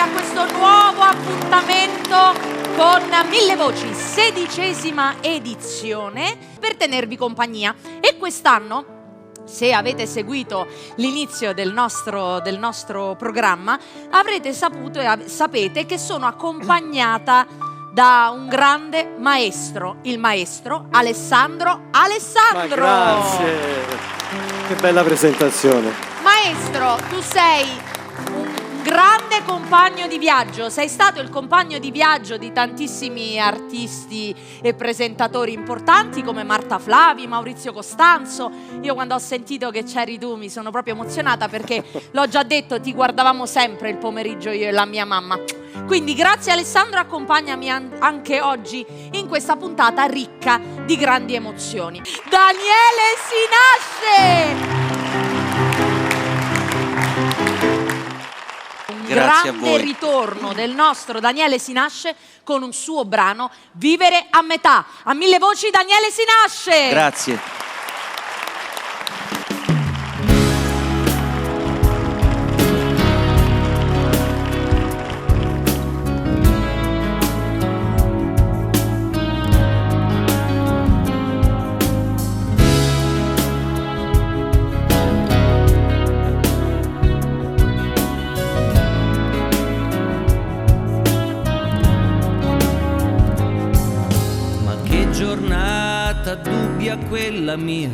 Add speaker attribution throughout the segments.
Speaker 1: a questo nuovo appuntamento con Mille Voci, 16ª edizione, per tenervi compagnia. E quest'anno, se avete seguito l'inizio del nostro programma, avrete saputo e sapete che sono accompagnata da un grande maestro, il maestro Alessandro.
Speaker 2: Ma grazie, che bella presentazione.
Speaker 1: Maestro, tu sei un grande compagno di viaggio, sei stato il compagno di viaggio di tantissimi artisti e presentatori importanti come Marta Flavi, Maurizio Costanzo. Io quando ho sentito che c'eri tu mi sono proprio emozionata, perché l'ho già detto, ti guardavamo sempre il pomeriggio io e la mia mamma. Quindi grazie Alessandro, accompagnami anche oggi in questa puntata ricca di grandi emozioni. Daniele Sinasce! Un grande ritorno del nostro Daniele Sinasce con un suo brano, Vivere a metà. A Mille Voci Daniele Sinasce!
Speaker 3: Grazie. Giornata dubbia quella mia,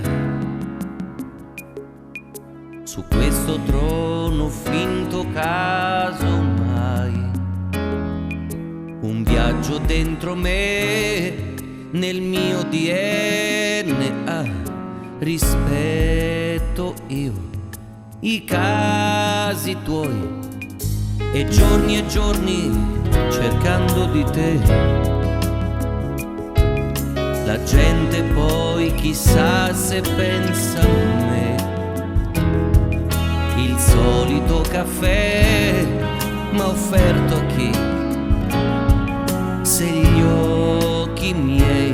Speaker 3: su questo trono finto caso mai, un viaggio dentro me, nel mio DNA, rispetto io i casi tuoi e giorni cercando di te. La gente poi chissà se pensa a me, il solito caffè m'ha offerto a chi, se gli occhi miei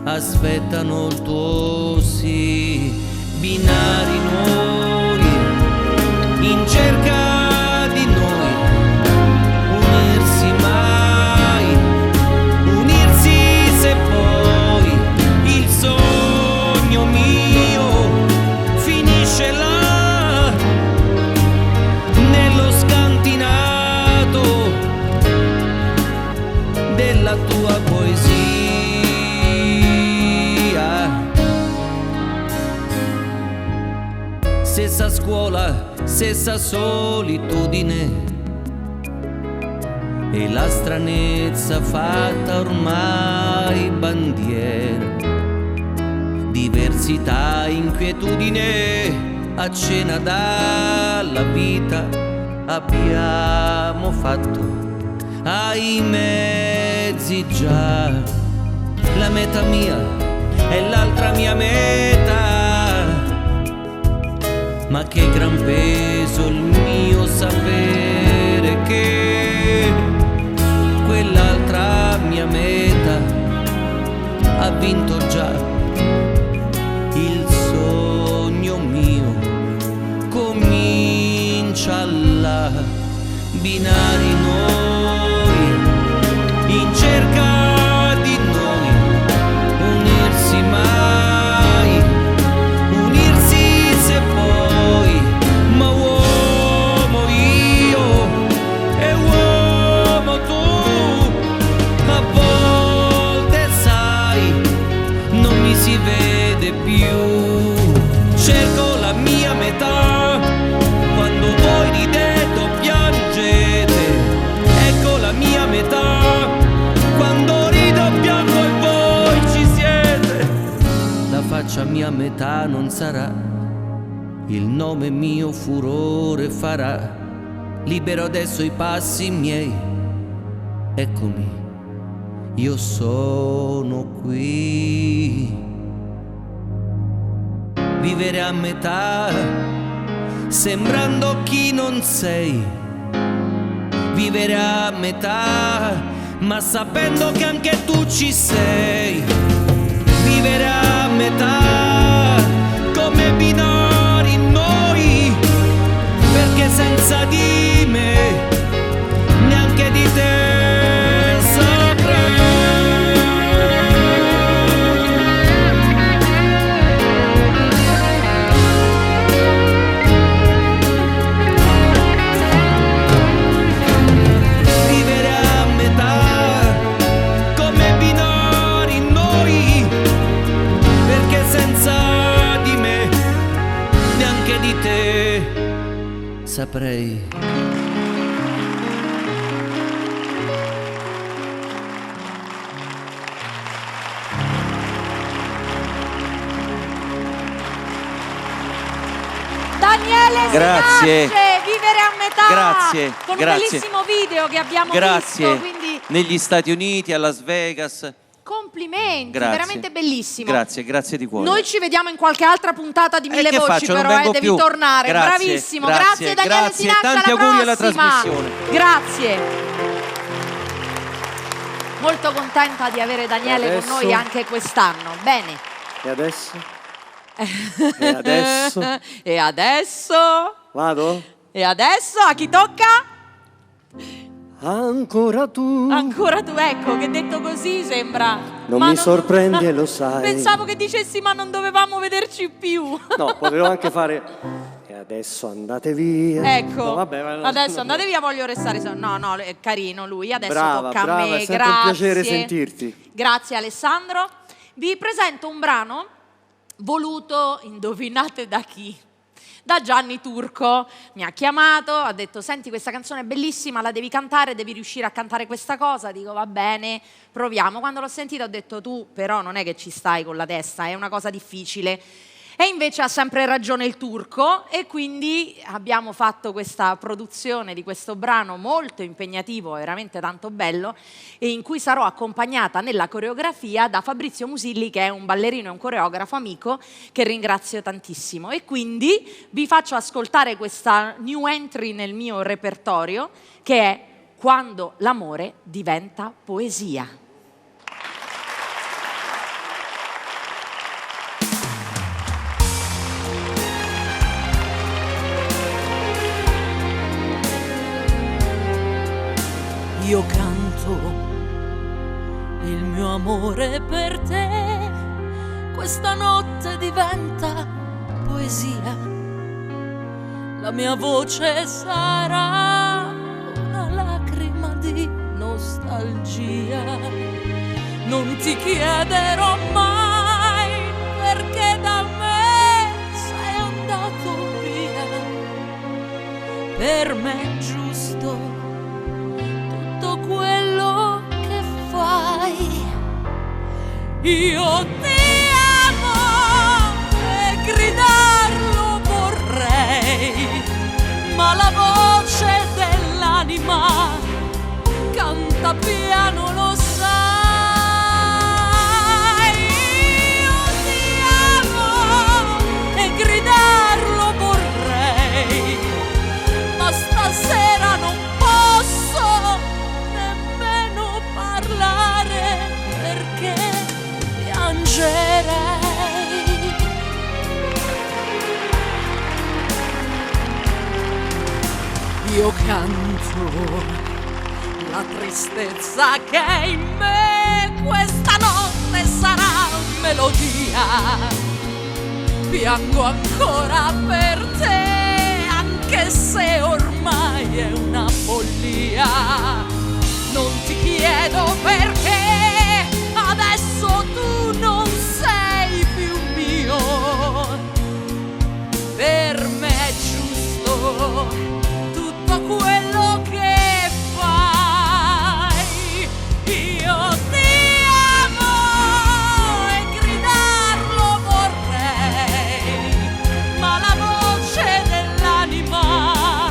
Speaker 3: aspettano il tuo sì, binari noi in cerca di noi, unirsi mai, unirsi se poi il sogno mio finisce là, nello scantinato della tua poesia. Stessa scuola, stessa solitudine e la stranezza fatta ormai bandiera, diversità, inquietudine, a cena dalla vita abbiamo fatto ai mezzi già, la metà mia è l'altra mia metà, ma che gran peso il mio sapere che quell'altra mia meta ha vinto già, il sogno mio comincia là, binari noi in cerca di noi, unirsi mai, unirsi se poi, ma uomo io e uomo tu, a volte sai non mi si vede più, cerco la mia metà quando voi ridete o piangete, ecco la mia metà quando rido o piango e voi ci siete, la faccia mia metà non sarà, il nome mio furore farà, libero adesso i passi miei, eccomi, io sono qui. Vivere a metà, sembrando chi non sei, vivere a metà, ma sapendo che anche tu ci sei, vivere a metà, come binari noi, perché senza di me saprei.
Speaker 1: Daniele
Speaker 4: Grazie.
Speaker 1: Sinace, Vivere a metà.
Speaker 4: Grazie,
Speaker 1: con
Speaker 4: grazie.
Speaker 1: un bellissimo video che abbiamo
Speaker 4: Grazie.
Speaker 1: visto, quindi
Speaker 4: Negli Stati Uniti, a Las Vegas.
Speaker 1: complimenti,
Speaker 4: Grazie.
Speaker 1: veramente bellissimo.
Speaker 4: Grazie, grazie di cuore.
Speaker 1: Noi ci vediamo in qualche altra puntata di Mille
Speaker 4: che
Speaker 1: Voci,
Speaker 4: faccio? Non
Speaker 1: però
Speaker 4: vengo
Speaker 1: devi
Speaker 4: più.
Speaker 1: tornare.
Speaker 4: Grazie,
Speaker 1: Bravissimo,
Speaker 4: grazie,
Speaker 1: grazie Daniele
Speaker 4: grazie.
Speaker 1: Sinace,
Speaker 4: Tanti
Speaker 1: alla
Speaker 4: auguri alla
Speaker 1: prossima.
Speaker 4: trasmissione.
Speaker 1: Grazie. Molto contenta di avere Daniele
Speaker 2: E
Speaker 1: con
Speaker 2: adesso?
Speaker 1: noi anche quest'anno. Bene.
Speaker 2: E adesso? E adesso?
Speaker 1: E adesso?
Speaker 2: Vado?
Speaker 1: E adesso a chi tocca?
Speaker 2: Ancora tu.
Speaker 1: Ancora tu, ecco, che detto così sembra.
Speaker 2: Non
Speaker 1: ma
Speaker 2: mi sorprendi e lo sai.
Speaker 1: Pensavo che dicessi ma non dovevamo vederci più.
Speaker 2: No, potevo anche fare. E adesso andate via.
Speaker 1: Ecco,
Speaker 2: No, vabbè, ma no,
Speaker 1: adesso
Speaker 2: no.
Speaker 1: andate via, voglio restare No, no, è carino lui, adesso
Speaker 2: Brava,
Speaker 1: tocca
Speaker 2: brava,
Speaker 1: a me,
Speaker 2: è sempre
Speaker 1: grazie.
Speaker 2: un piacere sentirti.
Speaker 1: Grazie Alessandro. Vi presento un brano voluto, indovinate da chi? Da Gianni Turco. Mi ha chiamato, ha detto senti questa canzone è bellissima, la devi cantare, devi riuscire a cantare questa cosa. Dico va bene, proviamo. Quando l'ho sentita ho detto tu però non è che ci stai con la testa, è una cosa difficile. E invece ha sempre ragione il Turco e quindi abbiamo fatto questa produzione di questo brano molto impegnativo, veramente tanto bello, e in cui sarò accompagnata nella coreografia da Fabrizio Musilli, che è un ballerino e un coreografo amico che ringrazio tantissimo. E quindi vi faccio ascoltare questa new entry nel mio repertorio, che è Quando l'amore diventa poesia.
Speaker 5: Io canto il mio amore per te, questa notte diventa poesia, la mia voce sarà una lacrima di nostalgia. Non ti chiederò mai perché da me sei andato via, per me è giusto tutto quello che fai. Io ti amo e gridarlo vorrei, ma la voce dell'anima canta piano, lo sai. Io ti amo e gridarlo vorrei, ma stasera non posso nemmeno parlare perché piangerei. Io canto la tristezza che è in me, questa notte sarà melodia. Piango ancora per te, anche se ormai è una follia. Non ti chiedo perché adesso tu non sei più mio. Per me è giusto tutto quello che fai. Io ti amo e gridarlo vorrei, ma la voce dell'anima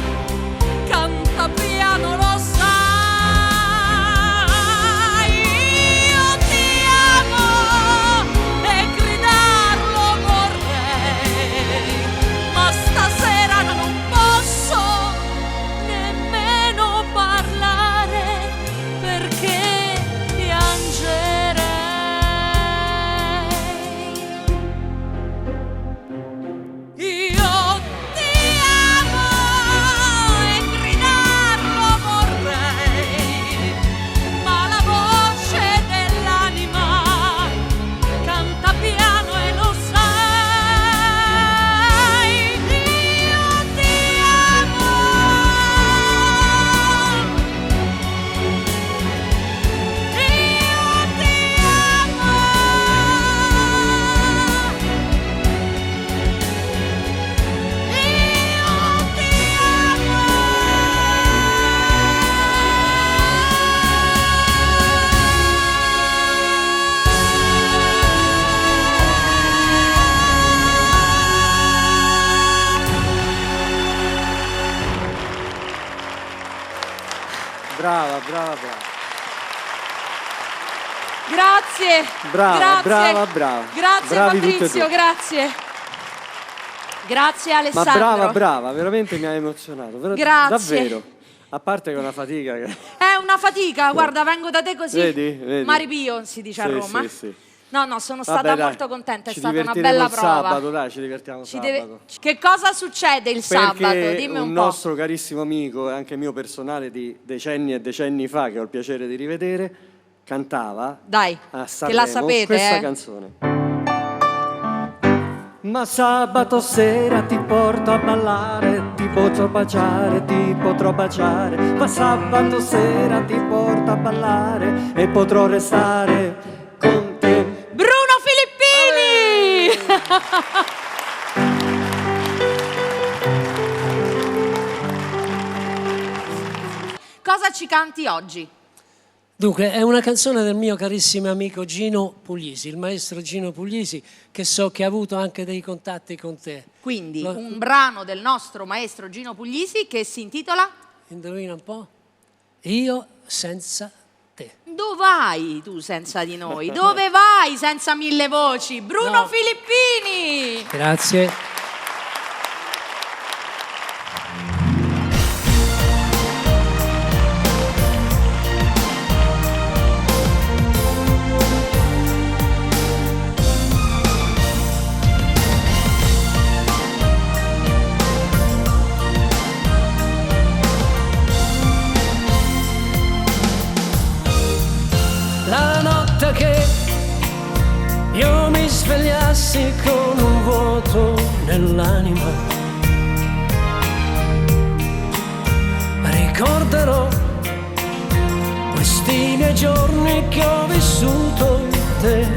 Speaker 2: brava.
Speaker 1: Grazie.
Speaker 2: Brava.
Speaker 1: Grazie
Speaker 2: Bravi tutte e
Speaker 1: Patrizio,
Speaker 2: due.
Speaker 1: grazie. Grazie Alessandro.
Speaker 2: Ma brava, veramente mi ha emozionato.
Speaker 1: Grazie.
Speaker 2: Davvero. A parte che è una fatica che...
Speaker 1: È una fatica, guarda, vengo da te così.
Speaker 2: Vedi?
Speaker 1: Maripio si dice a Roma.
Speaker 2: Sì.
Speaker 1: No, sono stata
Speaker 2: Dai,
Speaker 1: molto contenta, è
Speaker 2: ci
Speaker 1: stata una
Speaker 2: divertiremo
Speaker 1: bella
Speaker 2: il
Speaker 1: prova.
Speaker 2: sabato, dai, ci divertiamo sabato.
Speaker 1: Che cosa succede il sabato?
Speaker 2: Perché
Speaker 1: Dimmi un
Speaker 2: un
Speaker 1: po'.
Speaker 2: nostro carissimo amico e anche mio personale di decenni e decenni fa, che ho il piacere di rivedere, cantava
Speaker 1: Dai,
Speaker 2: a
Speaker 1: che
Speaker 2: Sanremo
Speaker 1: la sapete,
Speaker 2: questa canzone. Ma sabato sera ti porto a ballare, ti potrò baciare, ma sabato sera ti porto a ballare e potrò restare con te.
Speaker 1: Bruno Filippini! Cosa ci canti oggi?
Speaker 6: Dunque, è una canzone del mio carissimo amico Gino Puglisi, il maestro Gino Puglisi, che so che ha avuto anche dei contatti con te.
Speaker 1: Quindi un brano del nostro maestro Gino Puglisi che si intitola?
Speaker 6: Indovina un po'? Io senza te.
Speaker 1: Dove vai tu senza di noi? Dove vai senza mille voci? Bruno Filippini!
Speaker 6: Grazie. La notte che io mi svegliassi con un vuoto nell'anima, ricorderò questi miei giorni che ho vissuto in te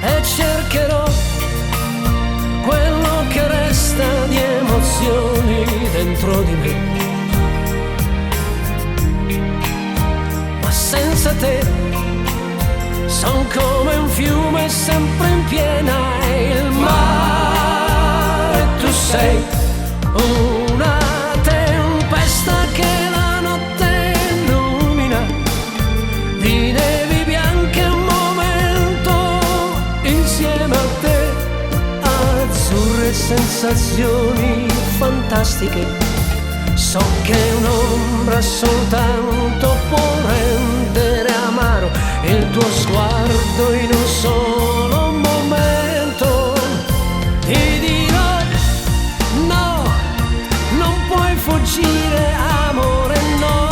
Speaker 6: e cercherò quello che resta di emozioni dentro di me. Senza te son come un fiume sempre in piena e il mare tu sei una tempesta che la notte illumina di nevi bianche un momento insieme a te, azzurre sensazioni fantastiche. So che un'ombra soltanto può rendere amaro il tuo sguardo in un solo momento. Ti dirò no, non puoi fuggire amore, no,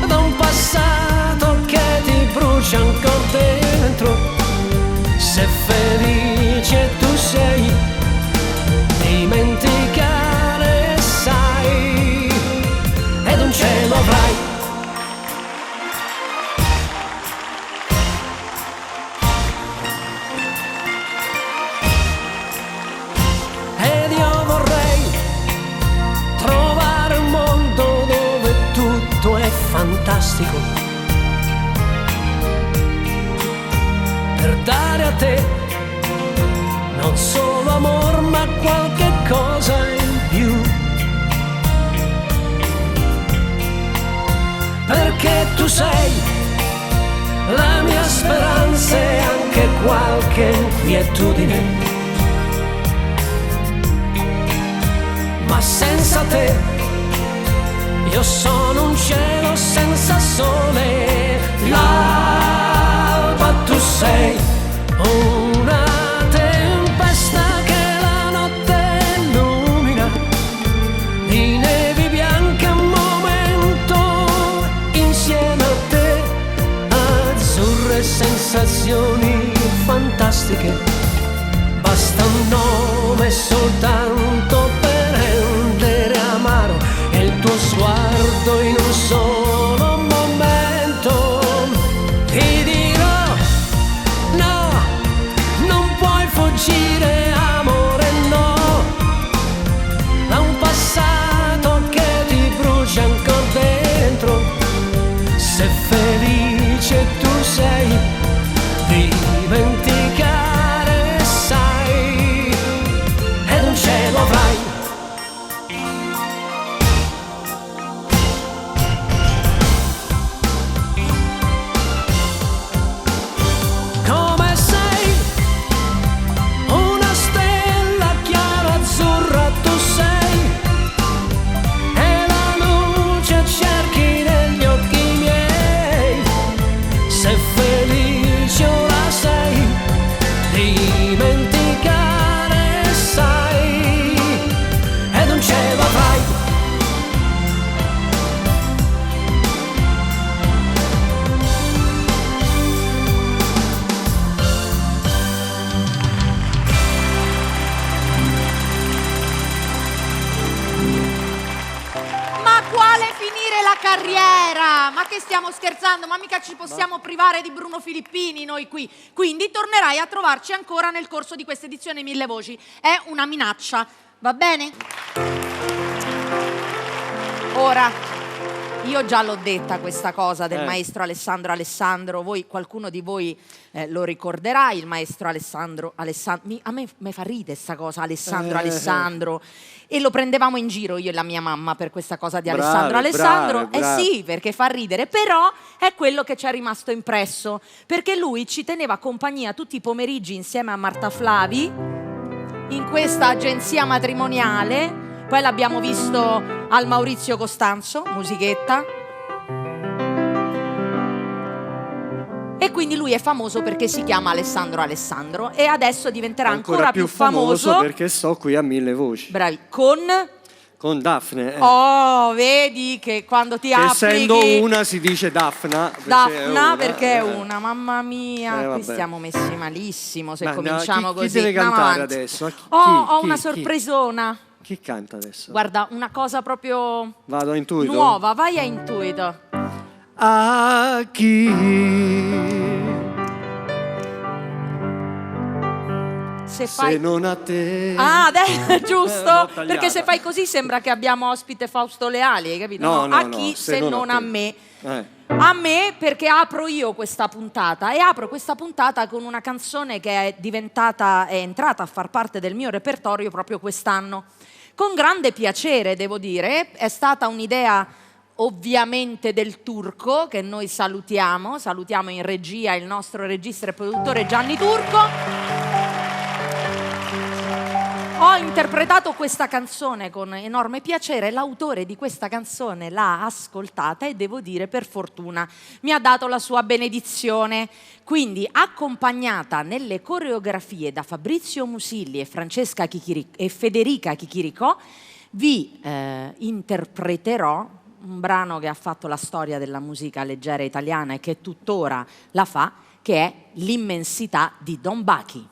Speaker 6: da un passato che ti brucia ancora dentro. Se felice tu sei, dimenticare ed un cielo avrai. Ed io vorrei trovare un mondo dove tutto è fantastico, per dare a te non solo amor ma qualche cosa in più. Perché tu sei la mia speranza e anche qualche inquietudine, ma senza te io sono un cielo senza sole. L'alba tu sei una tempesta che la notte illumina di nevi bianche un momento insieme a te, azzurre sensazioni fantastiche. Basta un nome soltanto per rendere amaro il tuo sguardo in un solo momento. Ti dirò no, non puoi fuggire amore, no, da un passato che ti brucia ancora dentro. Se felice tu sei, dimenticare
Speaker 1: carriera, ma che stiamo scherzando? Ma mica ci possiamo privare di Bruno Filippini noi qui. Quindi tornerai a trovarci ancora nel corso di questa edizione Mille Voci. È una minaccia, va bene? Ora, io già l'ho detta questa cosa del maestro Alessandro Alessandro, qualcuno di voi lo ricorderà, il maestro Alessandro. A me fa ridere sta cosa, Alessandro. E lo prendevamo in giro io e la mia mamma per questa cosa di Alessandro.
Speaker 2: Brave.
Speaker 1: Sì, perché fa ridere, però è quello che ci è rimasto impresso, perché lui ci teneva compagnia tutti i pomeriggi insieme a Marta Flavi in questa agenzia matrimoniale. Poi l'abbiamo visto al Maurizio Costanzo, musichetta. E quindi lui è famoso perché si chiama Alessandro e adesso diventerà ancora più famoso
Speaker 2: perché sto qui a Mille Voci.
Speaker 1: Bravi,
Speaker 2: con Daphne.
Speaker 1: Oh, vedi che quando ti applichi...
Speaker 2: Essendo una si dice Daphna.
Speaker 1: Perché è una, mamma mia, qui stiamo messi malissimo se cominciamo
Speaker 2: chi
Speaker 1: così.
Speaker 2: deve cantare adesso?
Speaker 1: Ho una sorpresona.
Speaker 2: Chi canta adesso?
Speaker 1: Guarda, una cosa proprio
Speaker 2: Vado a intuito?
Speaker 1: nuova, vai a intuito.
Speaker 2: A chi? Se non a te.
Speaker 1: Ah, giusto?
Speaker 2: Tagliata.
Speaker 1: Perché se fai così sembra che abbiamo ospite Fausto Leali, hai capito?
Speaker 2: No,
Speaker 1: a chi se non a me?
Speaker 2: A
Speaker 1: A me, perché apro io questa puntata e apro questa puntata con una canzone che è entrata a far parte del mio repertorio proprio quest'anno. Con grande piacere, devo dire, è stata un'idea ovviamente del Turco, che noi salutiamo in regia il nostro regista e produttore Gianni Turco. Ho interpretato questa canzone con enorme piacere, l'autore di questa canzone l'ha ascoltata e devo dire per fortuna mi ha dato la sua benedizione. Quindi accompagnata nelle coreografie da Fabrizio Musilli e Federica Chicchiricò vi interpreterò un brano che ha fatto la storia della musica leggera italiana e che tuttora la fa, che è L'immensità di Don Bachi.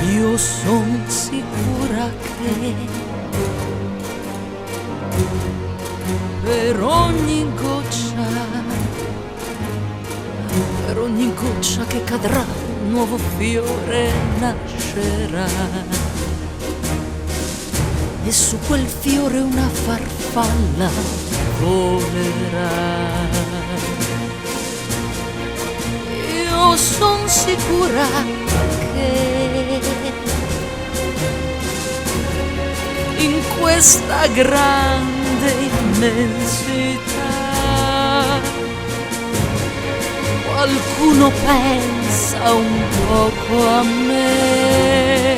Speaker 5: Io son sicura che per ogni goccia che cadrà un nuovo fiore nascerà e su quel fiore una farfalla volerà. Io son sicura che in questa grande immensità qualcuno pensa un poco a me.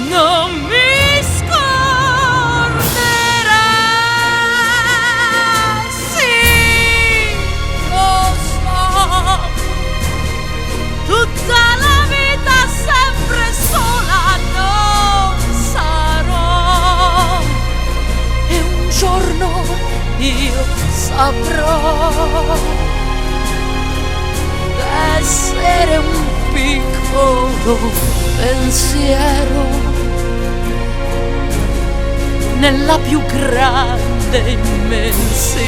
Speaker 5: Non mi scorderà, sì, lo so, tutta la vita sempre sola non sarò, e un giorno io saprò essere un piccolo pensiero nella più grande immensità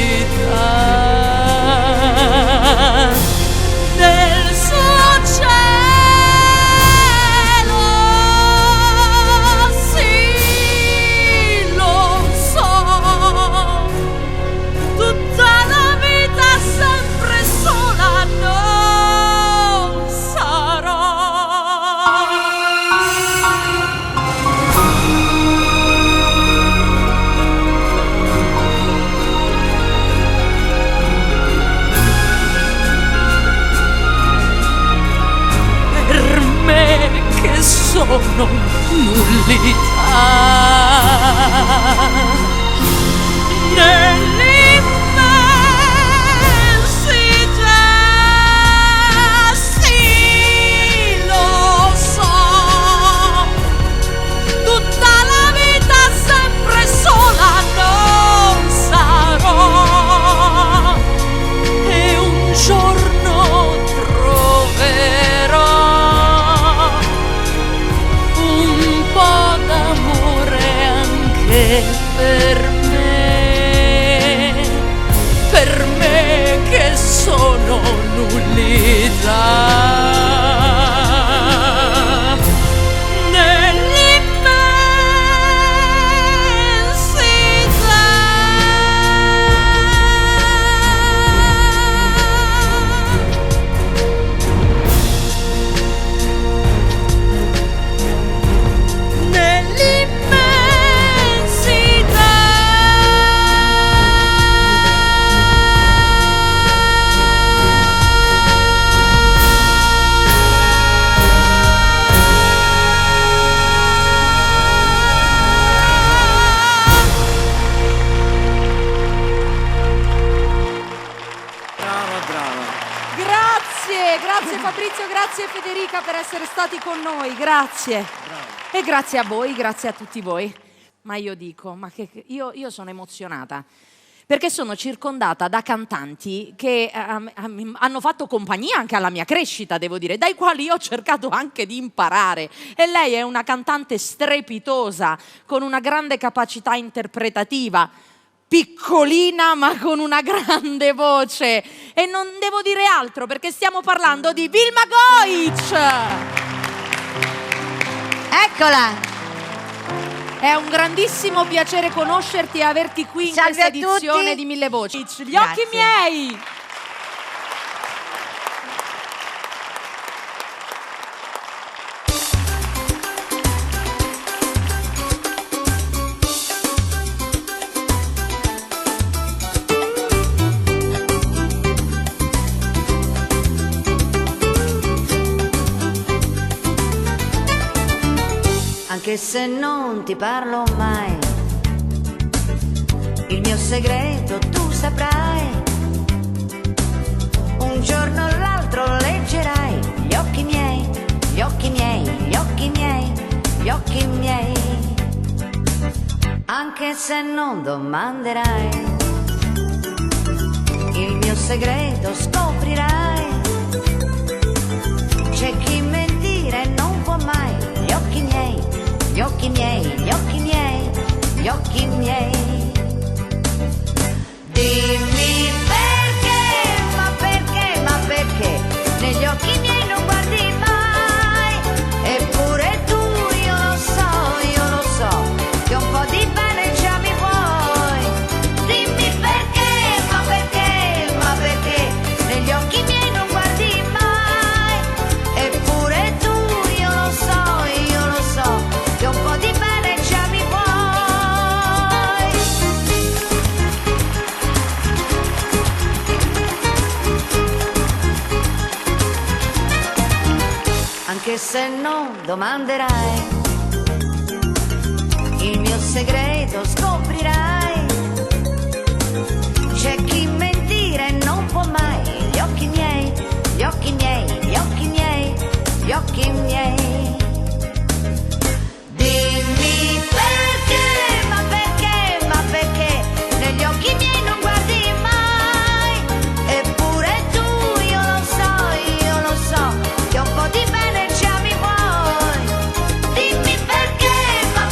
Speaker 5: del suo cielo. Sì, lo so, tutta la vita sempre sola non sarò. che per me che sono nullità.
Speaker 1: Grazie Fabrizio, grazie Federica per essere stati con noi, grazie. Bravo. E grazie a voi, grazie a tutti voi. Ma io dico, io sono emozionata perché sono circondata da cantanti che hanno fatto compagnia anche alla mia crescita, devo dire, dai quali io ho cercato anche di imparare. E lei è una cantante strepitosa, con una grande capacità interpretativa, piccolina ma con una grande voce, e non devo dire altro perché stiamo parlando di Vilma Goic.
Speaker 7: Eccola.
Speaker 1: È un grandissimo piacere conoscerti e averti qui in
Speaker 7: Salve
Speaker 1: questa
Speaker 7: a tutti.
Speaker 1: edizione di Mille Voci. Gli
Speaker 7: Grazie.
Speaker 1: occhi miei.
Speaker 7: Anche se non ti parlo mai, il mio segreto tu saprai. Un giorno o l'altro leggerai gli occhi miei, gli occhi miei, gli occhi miei, gli occhi miei. Anche se non domanderai, il mio segreto scoprirai. C'è chi mentire non può mai, gli occhi miei, gli occhi miei, gli occhi miei, gli occhi miei. Dimmi perché, ma perché, ma perché negli occhi miei non guardi mai. Eppure tu, io lo so, che un po' di bene già mi vuoi. Dimmi perché, ma perché, ma perché negli occhi miei non guardi mai. Eppure tu, io lo so, che un po' di bene già mi vuoi. Anche se non domanderai, il mio segreto scoprirai. C'è chi mentire non può mai, gli occhi miei, gli occhi miei, gli occhi miei, gli occhi miei. Dimmi perché, ma perché negli occhi miei non guardi mai. Eppure tu, io lo so, che un po' di bene già mi vuoi. Dimmi perché, ma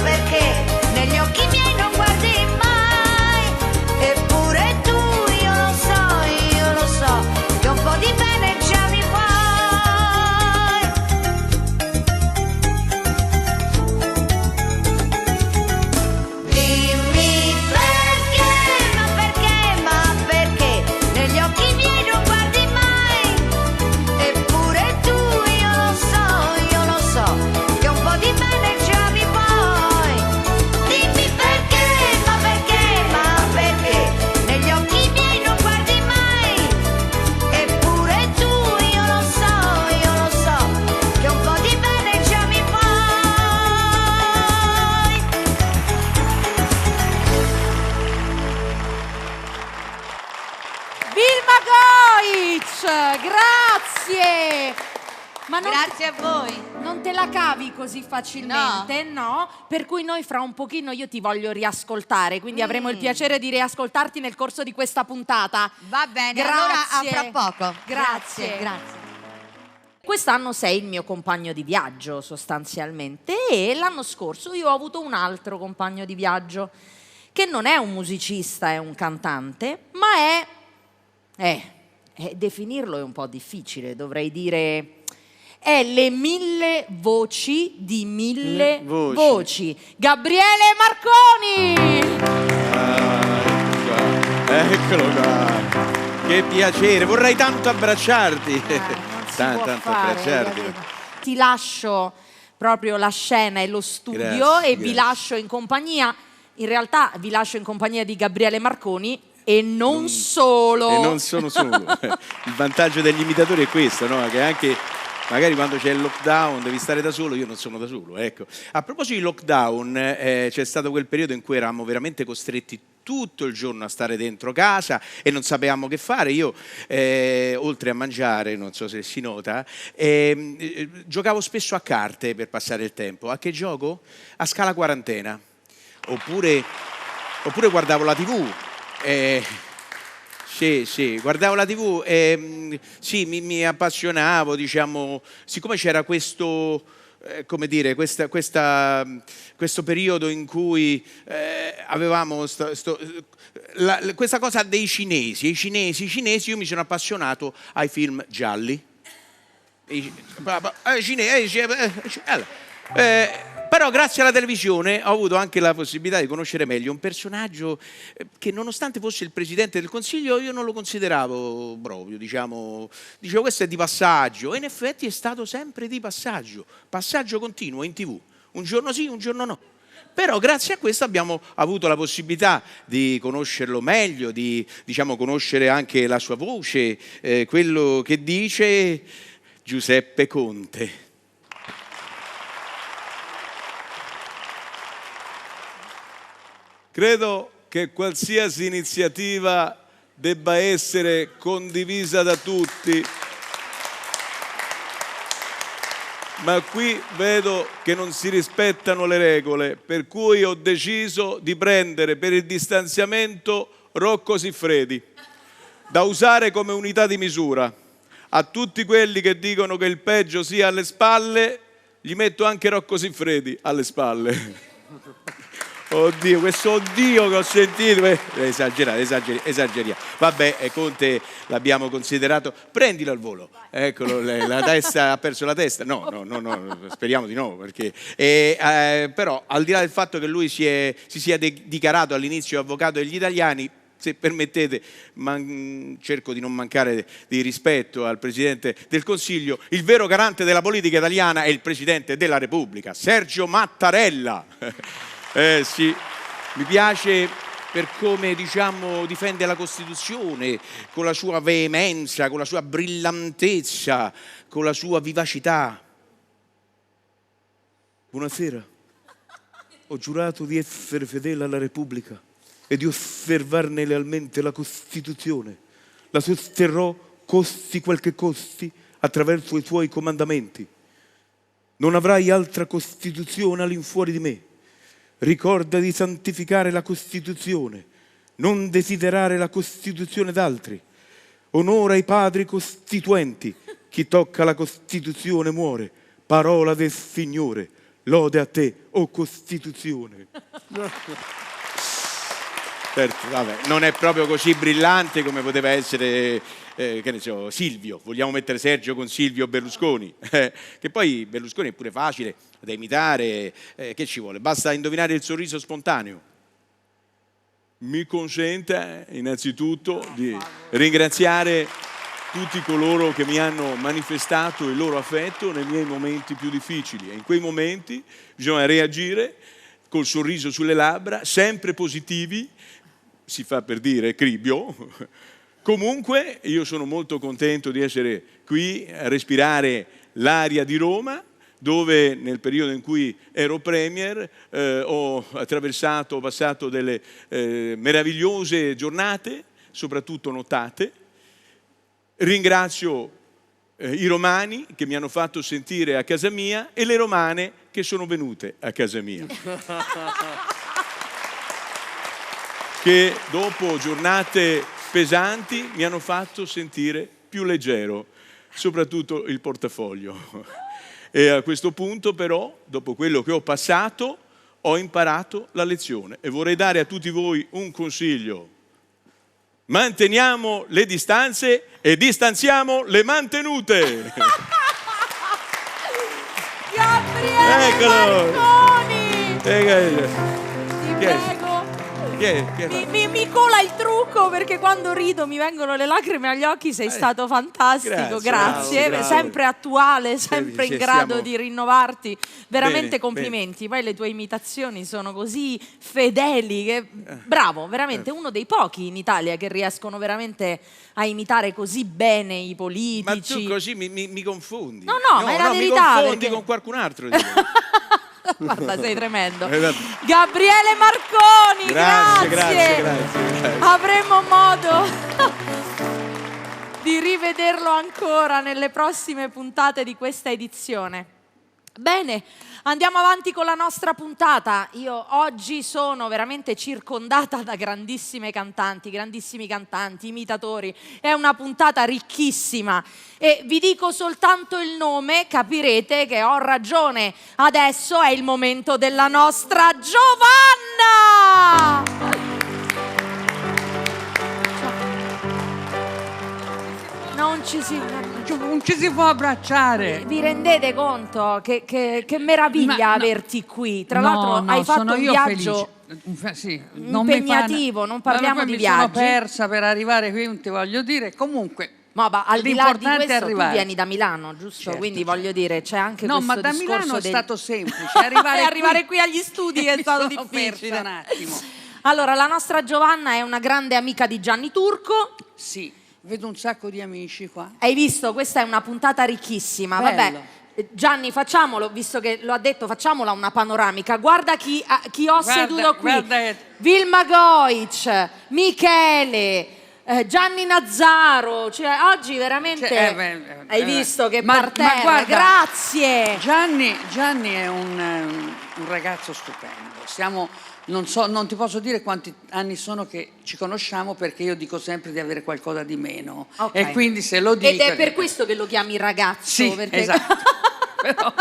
Speaker 7: perché negli occhi miei non guardi mai. Eppure tu, io lo so, che un po' di bene già mi vuoi. Dimmi perché, ma perché negli occhi miei non guardi mai. Eppure tu, io lo so, che un po' di bene già mi vuoi. Dimmi perché, ma perché negli occhi miei non guardi mai. Eppure tu, io lo so, che un po' di bene già mi vuoi.
Speaker 1: Vilma Goic, grazie. Ma non,
Speaker 7: Grazie a voi.
Speaker 1: non te la cavi così facilmente, no? Per cui noi fra un pochino io ti voglio riascoltare, quindi avremo il piacere di riascoltarti nel corso di questa puntata.
Speaker 7: Va bene,
Speaker 1: Grazie.
Speaker 7: allora a fra poco.
Speaker 1: Grazie.
Speaker 7: Grazie.
Speaker 1: Quest'anno sei il mio compagno di viaggio sostanzialmente e l'anno scorso io ho avuto un altro compagno di viaggio che non è un musicista, è un cantante, ma definirlo è un po' difficile, dovrei dire è le 1000 voci di 1000 voci. Gabriele Marconi!
Speaker 8: Eccolo qua, che piacere, vorrei tanto abbracciarti. Tanto abbracciarti.
Speaker 1: Ti lascio proprio la scena e lo studio e vi lascio in compagnia, in realtà vi lascio in compagnia di Gabriele Marconi e non solo.
Speaker 8: E non sono solo. Il vantaggio degli imitatori è questo, no? Che anche magari quando c'è il lockdown devi stare da solo, io non sono da solo, ecco. A proposito di lockdown, c'è stato quel periodo in cui eravamo veramente costretti tutto il giorno a stare dentro casa e non sapevamo che fare. Io, oltre a mangiare, non so se si nota, giocavo spesso a carte per passare il tempo. A che gioco? A Scala Quarantena. Oppure guardavo la TV. Sì, guardavo la TV e sì, mi appassionavo, diciamo, siccome c'era questo, come dire, questo periodo in cui avevamo questa cosa dei cinesi, i cinesi, io mi sono appassionato ai film gialli. Però grazie alla televisione ho avuto anche la possibilità di conoscere meglio un personaggio che, nonostante fosse il Presidente del Consiglio, io non lo consideravo proprio, dicevo questo è di passaggio, e in effetti è stato sempre di passaggio continuo in TV, un giorno sì, un giorno no. Però grazie a questo abbiamo avuto la possibilità di conoscerlo meglio, di conoscere anche la sua voce, quello che dice Giuseppe Conte.
Speaker 9: Credo che qualsiasi iniziativa debba essere condivisa da tutti, ma qui vedo che non si rispettano le regole, per cui ho deciso di prendere per il distanziamento Rocco Siffredi, da usare come unità di misura. A tutti quelli che dicono che il peggio sia alle spalle, gli metto anche Rocco Siffredi alle spalle. Oddio, questo oddio che ho sentito, esageriamo. Vabbè, Conte l'abbiamo considerato, prendilo al volo, eccolo, la testa, ha perso la testa, no, speriamo di no, perché, però al di là del fatto che lui si sia dichiarato all'inizio avvocato degli italiani, se permettete, cerco di non mancare di rispetto al Presidente del Consiglio, il vero garante della politica italiana è il Presidente della Repubblica, Sergio Mattarella. Sì, mi piace per come, difende la Costituzione, con la sua veemenza, con la sua brillantezza, con la sua vivacità. Buonasera, ho giurato di essere fedele alla Repubblica e di osservarne lealmente la Costituzione. La sosterrò costi quel che costi attraverso i suoi comandamenti. Non avrai altra Costituzione all'infuori di me. Ricorda di santificare la Costituzione, non desiderare la Costituzione d'altri. Onora i padri costituenti. Chi tocca la Costituzione muore. Parola del Signore. Lode a te, o Costituzione. Certo, vabbè, non è proprio così brillante come poteva essere, che ne so, Silvio. Vogliamo mettere Sergio con Silvio Berlusconi, che poi Berlusconi è pure facile da imitare, che ci vuole? Basta indovinare il sorriso spontaneo. Mi consenta innanzitutto di ringraziare tutti coloro che mi hanno manifestato il loro affetto nei miei momenti più difficili, e in quei momenti bisogna reagire col sorriso sulle labbra, sempre positivi, si fa per dire cribbio. Comunque io sono molto contento di essere qui a respirare l'aria di Roma, dove nel periodo in cui ero premier ho passato delle meravigliose giornate, soprattutto nottate. Ringrazio i romani che mi hanno fatto sentire a casa mia e le romane che sono venute a casa mia. Che dopo giornate pesanti mi hanno fatto sentire più leggero. soprattutto il portafoglio. E a questo punto però, dopo quello che ho passato, ho imparato la lezione e vorrei dare a tutti voi un consiglio. Manteniamo le distanze e distanziamo le mantenute.
Speaker 1: Gabriele Marconi! Ti prego. Mi cola il trucco perché quando rido mi vengono le lacrime agli occhi. Sei stato fantastico, grazie.
Speaker 9: Bravo.
Speaker 1: Sempre attuale, sempre in grado
Speaker 9: siamo...
Speaker 1: di rinnovarti. Veramente
Speaker 9: bene,
Speaker 1: complimenti. Poi le tue imitazioni sono così fedeli che... Bravo, veramente uno dei pochi in Italia che riescono veramente a imitare così bene i politici.
Speaker 9: Ma tu così mi confondi.
Speaker 1: No, ma è la verità.
Speaker 9: Mi confondi
Speaker 1: perché...
Speaker 9: con qualcun altro.
Speaker 1: Guarda, sei tremendo.
Speaker 9: Vabbè.
Speaker 1: Gabriele Marconi,
Speaker 9: Grazie.
Speaker 1: Avremo modo di rivederlo ancora nelle prossime puntate di questa edizione. Bene, andiamo avanti con la nostra puntata. Io oggi sono veramente circondata da grandissime cantanti, grandissimi cantanti, imitatori. È una puntata ricchissima e vi dico soltanto il nome, capirete che ho ragione. Adesso è il momento della nostra Giovanna! Non ci si può abbracciare. Vi rendete conto che meraviglia averti qui? Tra l'altro hai fatto un viaggio impegnativo, non parliamo di viaggi.
Speaker 5: Mi sono persa per arrivare qui, non ti voglio dire. Comunque,
Speaker 1: ma al di là di questo
Speaker 5: arrivare.
Speaker 1: Tu vieni da Milano, giusto?
Speaker 5: Certo,
Speaker 1: quindi voglio dire, c'è anche questo
Speaker 5: ma da
Speaker 1: discorso
Speaker 5: Milano è stato semplice.
Speaker 1: Arrivare qui agli studi è stato difficile.
Speaker 5: Un attimo.
Speaker 1: Allora, la nostra Giovanna è una grande amica di Gianni Turco.
Speaker 5: Sì. Vedo un sacco di amici qua.
Speaker 1: Hai visto? Questa è una puntata ricchissima.
Speaker 5: Bello.
Speaker 1: Vabbè, Gianni, facciamolo, visto che lo ha detto, facciamola una panoramica. Guarda chi ho seduto qui. Vilma Goic, Michele, Gianni Nazzaro. Cioè, oggi veramente... hai visto che parterre?
Speaker 5: Guarda,
Speaker 1: grazie.
Speaker 5: Gianni è un ragazzo stupendo. Non ti posso dire quanti anni sono che ci conosciamo perché io dico sempre di avere qualcosa di meno.
Speaker 1: Okay.
Speaker 5: E quindi se lo dico...
Speaker 1: Ed è per questo che lo chiami ragazzo?
Speaker 5: Sì,
Speaker 1: perché...
Speaker 5: esatto. Però,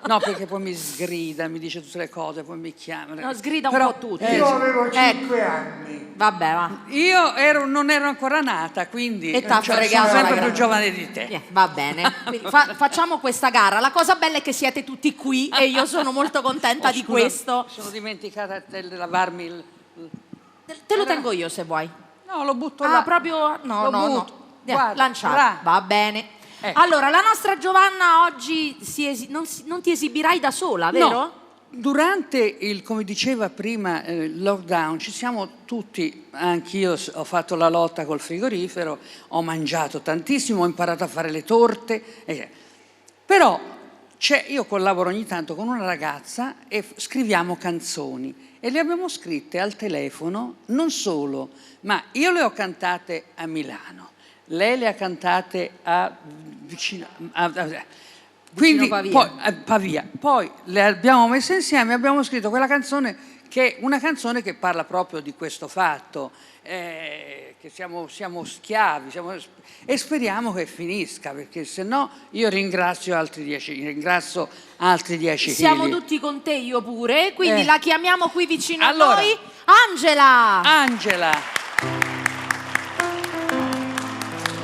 Speaker 5: no, perché poi mi sgrida, mi dice tutte le cose, poi mi chiama.
Speaker 1: No, sgrida un po' tutti.
Speaker 10: Io avevo 5 anni.
Speaker 1: Vabbè, va.
Speaker 5: Io non ero ancora nata, quindi
Speaker 1: E t'ha
Speaker 5: sono
Speaker 1: fregato
Speaker 5: sempre più giovane di te.
Speaker 1: Va bene. Quindi facciamo questa gara. La cosa bella è che siete tutti qui e io sono molto contenta di questo.
Speaker 5: Mi sono dimenticata di lavarmi il...
Speaker 1: Te lo tengo io se vuoi.
Speaker 5: No, lo butto là.
Speaker 1: Proprio... No.
Speaker 5: Guarda,
Speaker 1: lanciato.
Speaker 5: là.
Speaker 1: Va bene.
Speaker 5: Ecco.
Speaker 1: Allora, la nostra Giovanna oggi non ti esibirai da sola, vero?
Speaker 5: No. Durante come diceva prima, il lockdown, ci siamo tutti, anch'io ho fatto la lotta col frigorifero, ho mangiato tantissimo, ho imparato a fare le torte, però io collaboro ogni tanto con una ragazza e scriviamo canzoni e le abbiamo scritte al telefono, non solo, ma io le ho cantate a Milano, lei le ha cantate quindi Pavia. Poi le abbiamo messe insieme e abbiamo scritto quella canzone che è una canzone che parla proprio di questo fatto, che siamo schiavi e speriamo che finisca, perché se no io ringrazio altri 10
Speaker 1: Siamo
Speaker 5: chili.
Speaker 1: tutti con te, io pure, quindi la chiamiamo qui vicino a
Speaker 5: Allora,
Speaker 1: noi. Angela!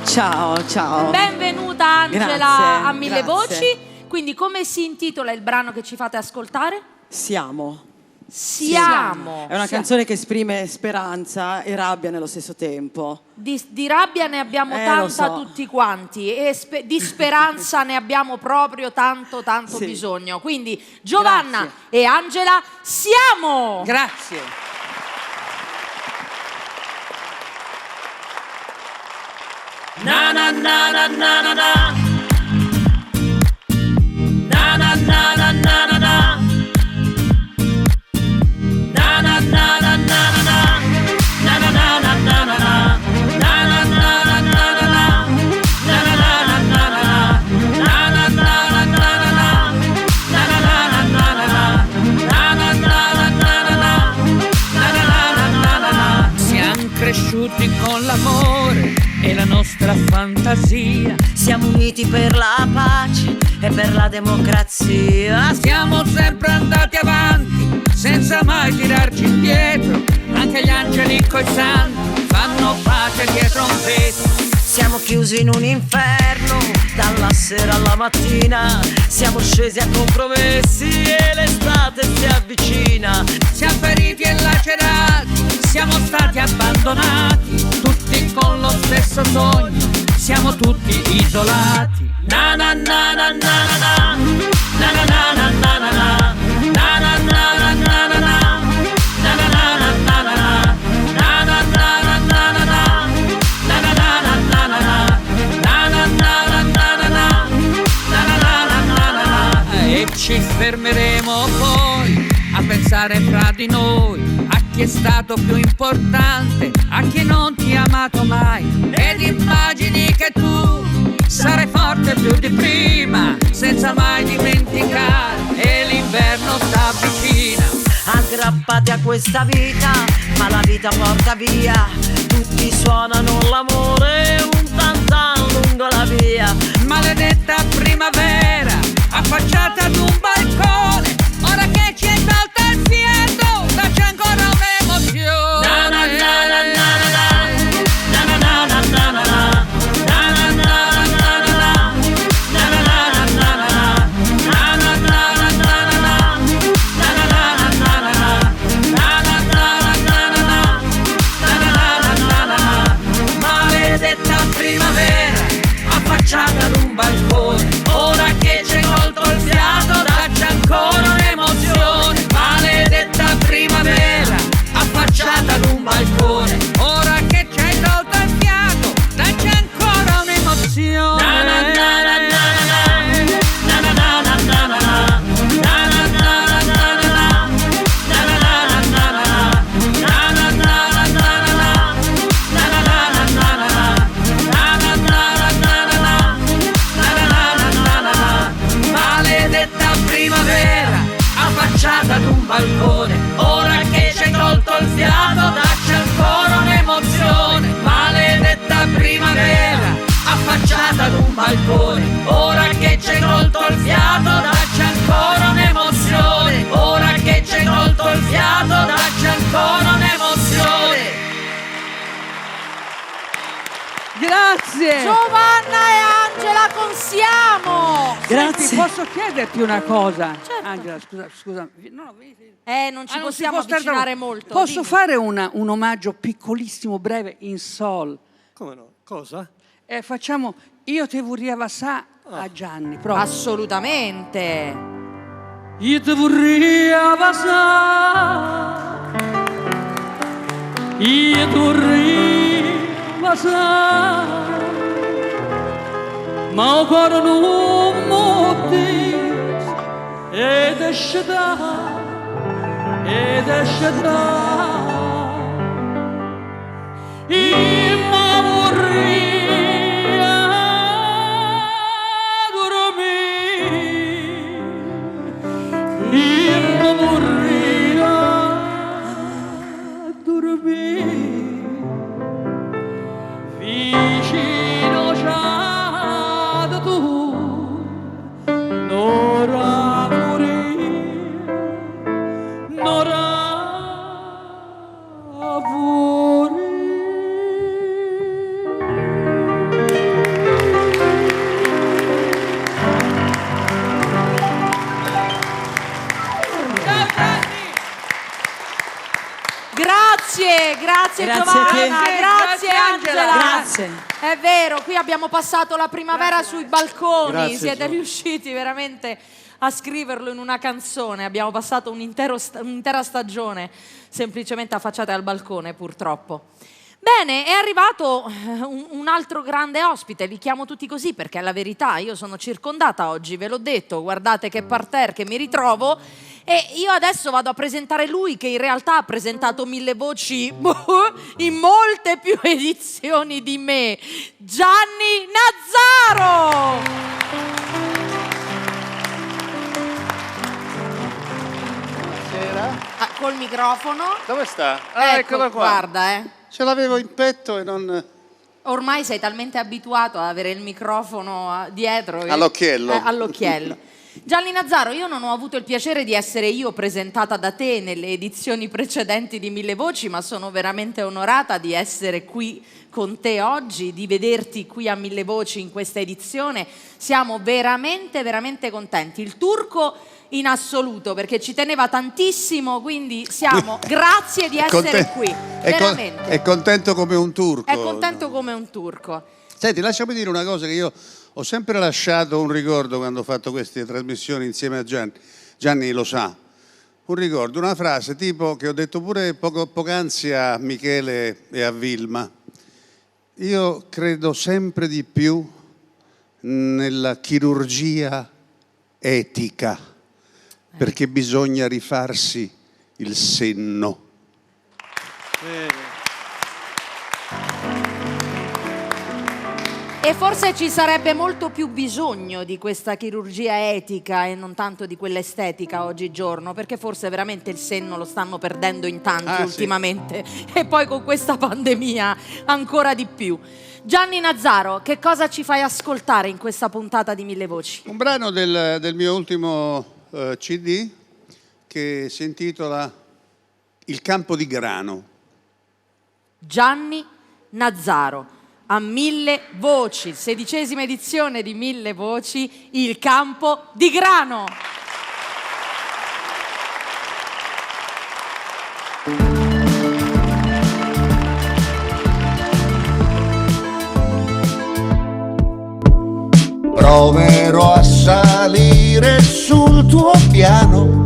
Speaker 11: Ciao.
Speaker 1: Benvenuta Angela
Speaker 11: Grazie,
Speaker 1: a Mille
Speaker 11: grazie.
Speaker 1: Voci. Quindi come si intitola il brano che ci fate ascoltare?
Speaker 11: Siamo.
Speaker 1: È
Speaker 11: una canzone che esprime speranza e rabbia nello stesso tempo.
Speaker 1: Di rabbia ne abbiamo tanta tutti quanti e di speranza ne abbiamo proprio tanto bisogno. Quindi Giovanna e Angela, siamo!
Speaker 5: Grazie.
Speaker 3: Na na na na na na na. Na na na na na na na. Na na na na na na na. Na na na na na na na. Na na na na na na na. Na na na na na na na. Na na na na na na na. Na na na na na na na. Na na na na na na na. Na na na na na na. Siamo cresciuti con l'amore e la nostra
Speaker 5: la fantasia.
Speaker 7: Siamo uniti per la pace e per la democrazia.
Speaker 5: Siamo sempre andati avanti senza mai tirarci indietro. Anche gli angeli coi santi fanno pace dietro un vetro.
Speaker 7: Siamo chiusi in un inferno dalla sera alla mattina. Siamo scesi a compromessi e l'estate si avvicina.
Speaker 5: Siamo feriti e lacerati, siamo stati abbandonati, tutti con lo stesso sogno, siamo tutti isolati. Na na na na na na na, na na na na na na na, na na na na na na na. E ci fermeremo poi a pensare fra di noi a chi è stato più importante, a chi non ti ha amato mai. Ed immagini che tu sarai forte più di prima, senza mai dimenticare, e l'inverno sta vicina.
Speaker 7: Aggrappati a questa vita, ma la vita porta via. Tutti suonano l'amore, un tantan lungo la via.
Speaker 5: Maledetta primavera, affacciata ad un balcone, ora che ci hai tolto il fiato, dacci ancora un'emozione. Na na na na na na, na na na na na na, na na na na na na, na na na na na na, na na na na na na, na na na na na na, na na na na na. Maledetta primavera, affacciata ad un balcone, ora che ci hai tolto il fiato, dacci ancora un'emozione. Maledetta primavera, affacciata ad un balcone, ora che ci hai tolto il fiato, dacci ancora un'emozione. Na na na na na na, na na na na na na, na na na na na na, na na na na na na, na na na na na na, na na na na na na, na na na na. Maledetta primavera, affacciata ad un balcone, ora che ci hai tolto il fiato, dacci ancora un'emozione. Maledetta primavera, affacciata ad un balcone, ora che ci hai tolto il fiato, dacci ancora un'emozione. Ora che ci hai tolto il fiato, dacci ancora un'emozione. Grazie.
Speaker 1: Giovanna e Angela Consiamo.
Speaker 5: Senti, posso chiederti una cosa?
Speaker 1: Certo.
Speaker 5: Angela, scusa. No,
Speaker 1: Non ci
Speaker 5: non si
Speaker 1: possiamo
Speaker 5: può stare
Speaker 1: avvicinare
Speaker 5: troppo.
Speaker 1: molto.
Speaker 5: Posso
Speaker 1: dimmi.
Speaker 5: fare un omaggio piccolissimo, breve, in sol?
Speaker 2: Come no? Cosa?
Speaker 5: Facciamo Io te vorrei vassà a Gianni, proprio.
Speaker 1: Assolutamente.
Speaker 2: Io te vorrei vassà, io te vorrei vassà, ma il cuore non muovi ed esce da. Io vorrei dormire, io vorrei dormire vicino a tu, n'ora morire, n'ora
Speaker 1: Grazie
Speaker 11: Grazie a
Speaker 1: Giovanna,
Speaker 11: te.
Speaker 1: grazie Angela.
Speaker 11: Grazie.
Speaker 1: È vero, qui abbiamo passato la primavera sui balconi,
Speaker 2: Grazie,
Speaker 1: siete
Speaker 2: Gio.
Speaker 1: riusciti veramente a scriverlo in una canzone, abbiamo passato un'intera stagione semplicemente affacciate al balcone purtroppo. Bene, è arrivato un altro grande ospite, li chiamo tutti così perché è la verità, io sono circondata oggi, ve l'ho detto, guardate che parterre che mi ritrovo e io adesso vado a presentare lui che in realtà ha presentato 1000 voci in molte più edizioni di me, Gianni Nazzaro!
Speaker 12: Buonasera.
Speaker 1: Col microfono.
Speaker 12: Dove sta?
Speaker 1: Ecco,
Speaker 12: Eccola qua.
Speaker 1: guarda,
Speaker 12: Ce l'avevo in petto e non
Speaker 1: Ormai sei talmente abituato ad avere il microfono dietro.
Speaker 12: All'occhiello.
Speaker 1: All'occhiello. Gianni Nazzaro, io non ho avuto il piacere di essere io presentata da te nelle edizioni precedenti di Mille Voci, ma sono veramente onorata di essere qui con te oggi, di vederti qui a Mille Voci in questa edizione. Siamo veramente, veramente contenti. Il Turco in assoluto, perché ci teneva tantissimo, quindi siamo grazie di essere qui. Veramente.
Speaker 12: È contento come un turco.
Speaker 1: È contento come un turco.
Speaker 12: Senti, lasciami dire una cosa che io ho sempre lasciato un ricordo quando ho fatto queste trasmissioni insieme a Gianni. Gianni lo sa. Un ricordo, una frase tipo che ho detto pure poc'anzi a Michele e a Vilma. Io credo sempre di più nella chirurgia etica, perché bisogna rifarsi il senno.
Speaker 1: E forse ci sarebbe molto più bisogno di questa chirurgia etica e non tanto di quella estetica oggigiorno, perché forse veramente il senno lo stanno perdendo in tanti ultimamente, sì. E poi con questa pandemia ancora di più. Gianni Nazzaro, che cosa ci fai ascoltare in questa puntata di Mille Voci?
Speaker 12: Un brano del mio ultimo CD che si intitola Il campo di grano.
Speaker 1: Gianni Nazzaro. A Mille Voci, 16ª edizione di Mille Voci, Il campo di grano.
Speaker 13: Proverò a salire sul tuo piano,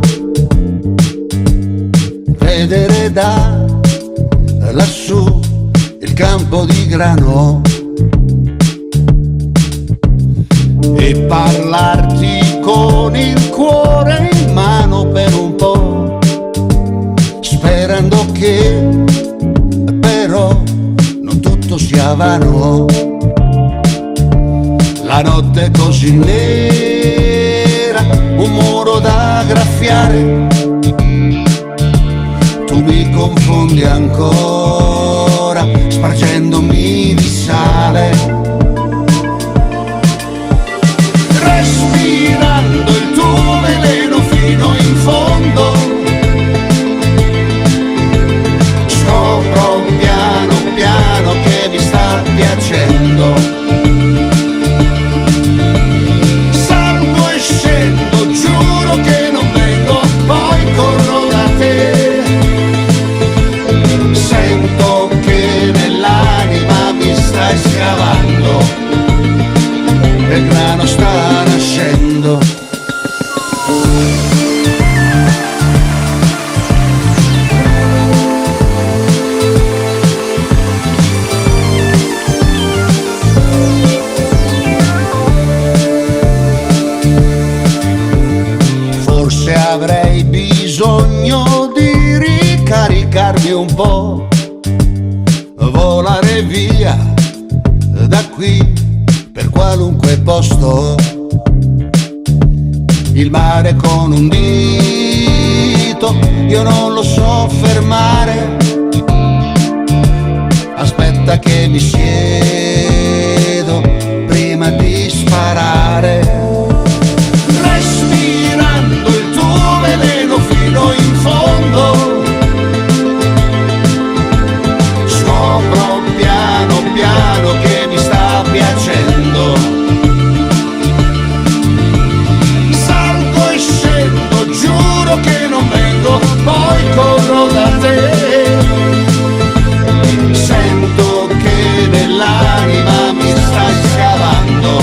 Speaker 13: vedere da lassù il campo di grano e parlarti con il cuore in mano per un po', sperando che però non tutto sia vano. La notte è così nera, un muro da graffiare, tu mi confondi ancora, spargendomi di sale, respirando il tuo veleno fino in fondo, scopro piano piano che mi sta piacendo, salgo e scendo, giuro che non vengo, poi corro da te, sento che nell'anima mi stai scavando, il grano sta nascendo. Forse avrei bisogno di ricaricarmi un po', volare via da qui per qualunque posto, il mare con un dito io non lo so fermare, aspetta che mi siedo prima di sparare, respirando il tuo veleno fino in fondo, scopro piano piano che mi sta piacendo, salgo e scendo, giuro che non vengo, poi corro da te, sento che nell'anima mi stai scavando,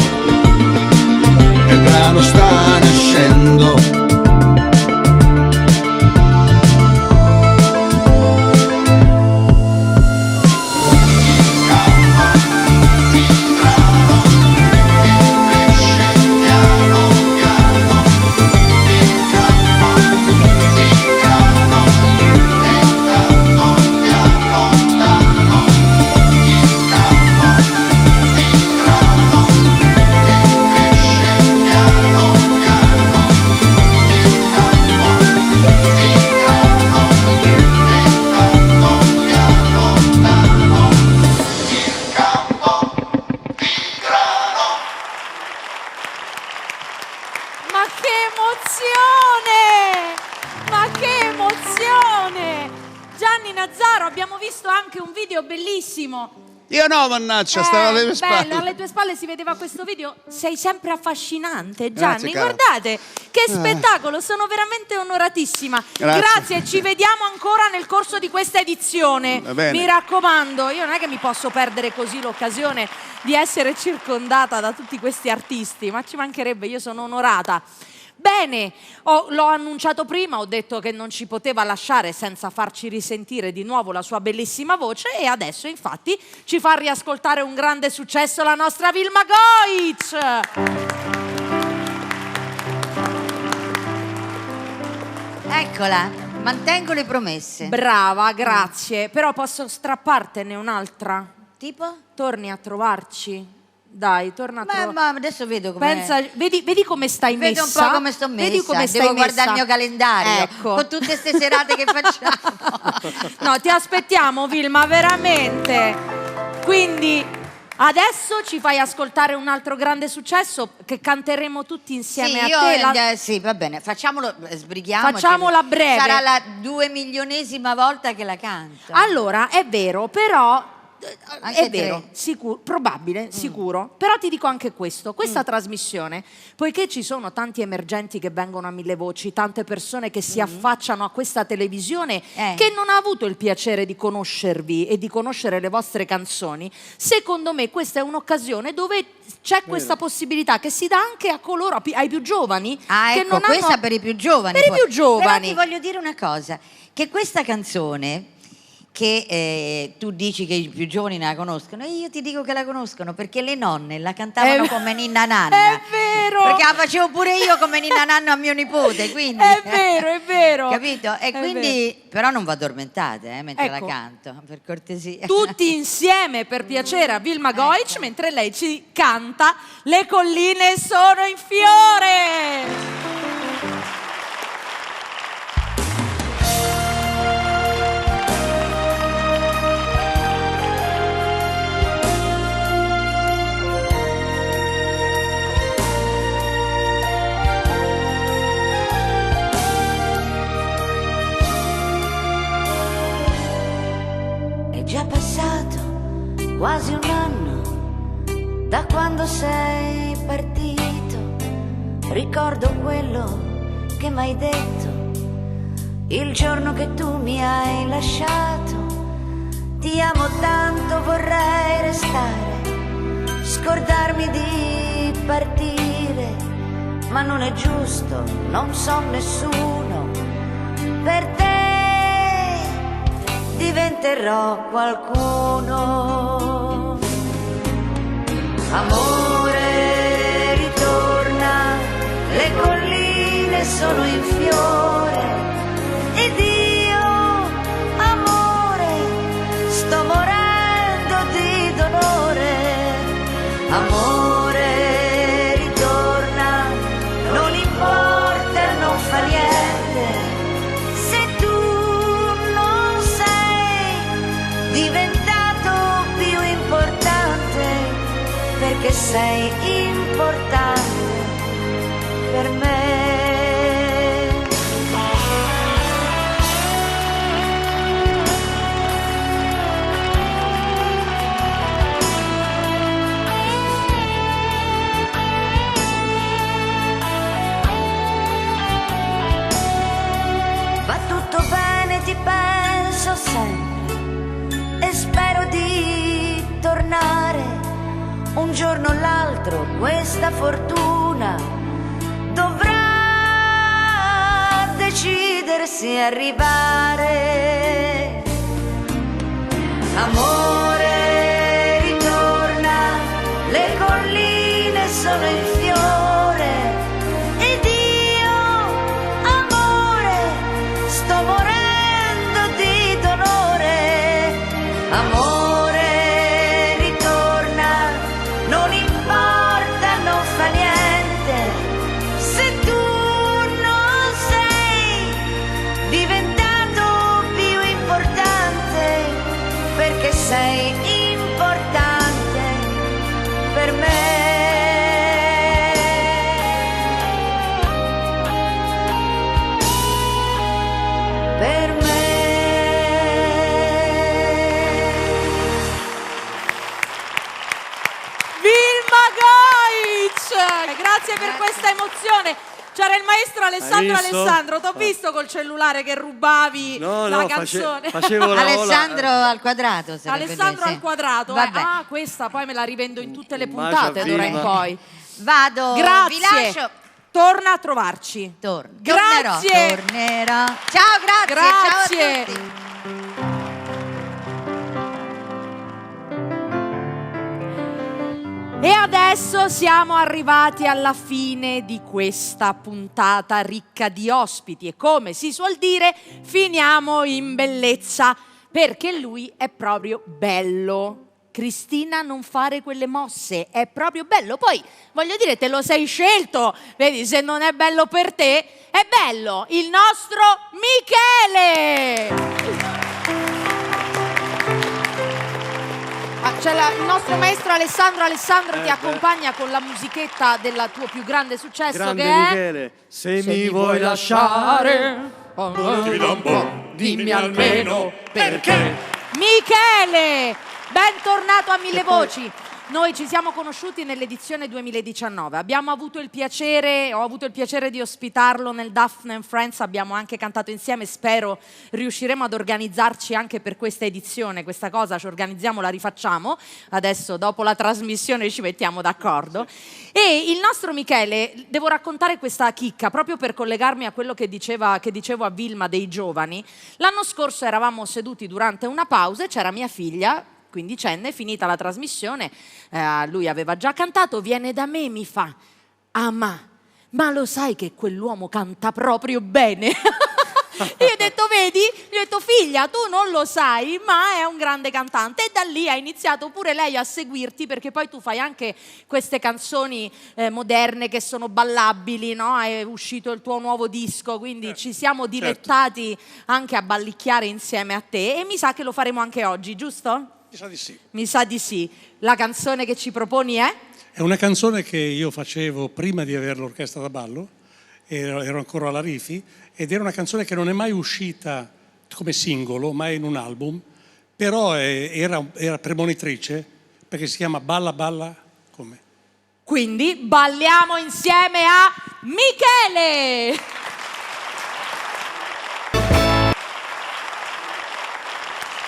Speaker 1: Lazzaro, abbiamo visto anche un video bellissimo.
Speaker 12: Io no, mannaggia, stavo alle mie spalle.
Speaker 1: Bello, alle tue spalle si vedeva questo video. Sei sempre affascinante, Gianni.
Speaker 12: Grazie, cara.
Speaker 1: Guardate, che spettacolo, sono veramente onoratissima.
Speaker 12: Grazie.
Speaker 1: Ci vediamo ancora nel corso di questa edizione.
Speaker 12: Va bene.
Speaker 1: Mi raccomando, io non è che mi posso perdere così l'occasione di essere circondata da tutti questi artisti, ma ci mancherebbe, io sono onorata. Bene, l'ho annunciato prima, ho detto che non ci poteva lasciare senza farci risentire di nuovo la sua bellissima voce e adesso infatti ci fa riascoltare un grande successo la nostra Vilma Goic.
Speaker 7: Eccola, mantengo le promesse.
Speaker 1: Brava, grazie, però posso strappartene un'altra?
Speaker 7: Tipo?
Speaker 1: Torni a trovarci. Dai, torna a trovare.
Speaker 7: Ma adesso vedo come.
Speaker 1: Pensa, vedi come stai messa.
Speaker 7: Vedo un po' come sto messa.
Speaker 1: Vedi come stai
Speaker 7: Devo
Speaker 1: messa.
Speaker 7: guardare il mio calendario.
Speaker 1: Ecco.
Speaker 7: Con tutte queste serate che facciamo.
Speaker 1: No, ti aspettiamo, Vilma, veramente. Quindi adesso ci fai ascoltare un altro grande successo che canteremo tutti insieme a te.
Speaker 7: Sì, va bene, facciamolo, sbrighiamoci.
Speaker 1: Facciamola breve.
Speaker 7: Sarà la 2.000.000esima volta che la canto.
Speaker 1: Allora, è vero, però
Speaker 7: Anche
Speaker 1: è vero, sicuro, probabile, sicuro. Però ti dico anche questo, questa trasmissione, poiché ci sono tanti emergenti che vengono a mille voci, tante persone che si affacciano a questa televisione che non ha avuto il piacere di conoscervi e di conoscere le vostre canzoni, secondo me questa è un'occasione dove c'è questa possibilità che si dà anche a coloro, ai più giovani.
Speaker 7: Ah,
Speaker 1: che
Speaker 7: ecco,
Speaker 1: non
Speaker 7: questa
Speaker 1: hanno...
Speaker 7: per i più giovani.
Speaker 1: Per i più giovani.
Speaker 7: Però ti voglio dire una cosa, che questa canzone che tu dici che i più giovani la conoscono, e io ti dico che la conoscono perché le nonne la cantavano come Ninna Nanna.
Speaker 1: È vero!
Speaker 7: Perché la facevo pure io come Ninna Nanna a mio nipote, quindi...
Speaker 1: È vero!
Speaker 7: Capito? E quindi... Però non vi addormentate mentre
Speaker 1: Ecco.
Speaker 7: la canto, per cortesia.
Speaker 1: Tutti insieme per piacere a Vilma Goic mentre lei ci canta Le colline sono in fiore.
Speaker 7: È già passato quasi un anno da quando sei partito. Ricordo quello che m'hai detto il giorno che tu mi hai lasciato. Ti amo tanto, vorrei restare, scordarmi di partire, ma non è giusto, non so nessuno. Per te diventerò qualcuno. Amore, ritorna, le colline sono in fiore ed io, amore, sto morendo di dolore. Amore, ritorna, non importa, non fa niente, se tu non sei diventato più importante, perché sei importante per me. Va tutto bene, ti penso sempre e spero di tornare un giorno o l'altro. Questa fortuna dovrà decidersi a arrivare. Amore, ritorna, le colline sono in fiore ed io, amore, sto morendo di dolore. Amore, ritorna, non importa, non fa niente, se tu non sei diventato più importante, perché sei importante per me. Per me.
Speaker 1: Alessandro, t'ho visto col cellulare che rubavi la canzone.
Speaker 2: Facevo la
Speaker 7: Alessandro al quadrato.
Speaker 1: Alessandro al quadrato.
Speaker 7: Vabbè.
Speaker 1: Questa poi me la rivendo in tutte le puntate d'ora in poi.
Speaker 7: Vado.
Speaker 1: Grazie.
Speaker 7: Vi lascio.
Speaker 1: Torna a trovarci. Grazie.
Speaker 7: Tornerò. Ciao, grazie. Ciao a tutti.
Speaker 1: E adesso siamo arrivati alla fine di questa puntata ricca di ospiti e come si suol dire finiamo in bellezza perché lui è proprio bello. Cristina, non fare quelle mosse, è proprio bello. Poi, voglio dire, te lo sei scelto. Vedi, se non è bello per te, è bello. Il nostro Michele! C'è il nostro maestro Alessandro ti accompagna con la musichetta del tuo più grande successo
Speaker 2: Grande
Speaker 1: che è
Speaker 2: Michele, se mi vuoi lasciare,
Speaker 1: dimmi almeno perché. Michele, bentornato a Mille Voci. Noi ci siamo conosciuti nell'edizione 2019, ho avuto il piacere di ospitarlo nel Daphne and Friends, abbiamo anche cantato insieme, spero riusciremo ad organizzarci anche per questa edizione, questa cosa ci organizziamo, la rifacciamo, adesso dopo la trasmissione ci mettiamo d'accordo. E il nostro Michele, devo raccontare questa chicca proprio per collegarmi a quello che dicevo a Vilma dei giovani. L'anno scorso eravamo seduti durante una pausa e c'era mia figlia, quindicenne, finita la trasmissione, lui aveva già cantato, viene da me e mi fa: ah ma lo sai che quell'uomo canta proprio bene? Io ho detto, vedi? Gli ho detto, figlia, tu non lo sai, ma è un grande cantante. E da lì ha iniziato pure lei a seguirti, perché poi tu fai anche queste canzoni moderne che sono ballabili, no? È uscito il tuo nuovo disco, quindi ci siamo dilettati anche a ballicchiare insieme a te e mi sa che lo faremo anche oggi, giusto?
Speaker 14: Mi sa di sì.
Speaker 1: Mi sa di sì. La canzone che ci proponi è?
Speaker 14: È una canzone che io facevo prima di avere l'orchestra da ballo, ero ancora alla Rifi, ed era una canzone che non è mai uscita come singolo, ma è in un album, però era premonitrice, perché si chiama Balla Balla come?
Speaker 1: Quindi balliamo insieme a Michele!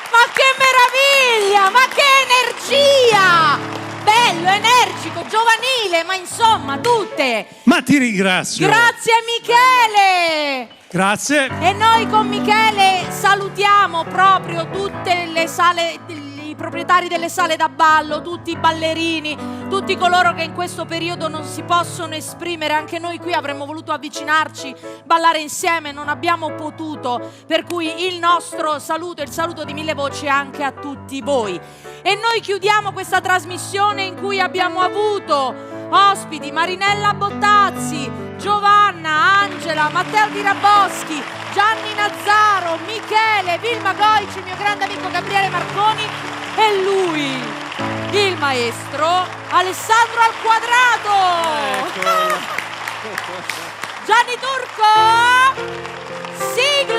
Speaker 1: Ma che meraviglia! Ma che energia! Bello, energico, giovanile, ma insomma tutte!
Speaker 14: Ma ti ringrazio!
Speaker 1: Grazie Michele!
Speaker 14: Grazie!
Speaker 1: E noi con Michele salutiamo proprio tutte le sale, i proprietari delle sale da ballo, tutti i ballerini, tutti coloro che in questo periodo non si possono esprimere. Anche noi qui avremmo voluto avvicinarci, ballare insieme, non abbiamo potuto, per cui il nostro saluto, il saluto di Mille Voci anche a tutti voi. E noi chiudiamo questa trasmissione in cui abbiamo avuto ospiti Marinella Bottazzi, Giovanna, Angela, Matteo Tiraboschi, Gianni Nazzaro, Michele, Vilma Goici, il mio grande amico Gabriele Marconi e lui, il maestro Alessandro al quadrato. Gianni Turco, sigla!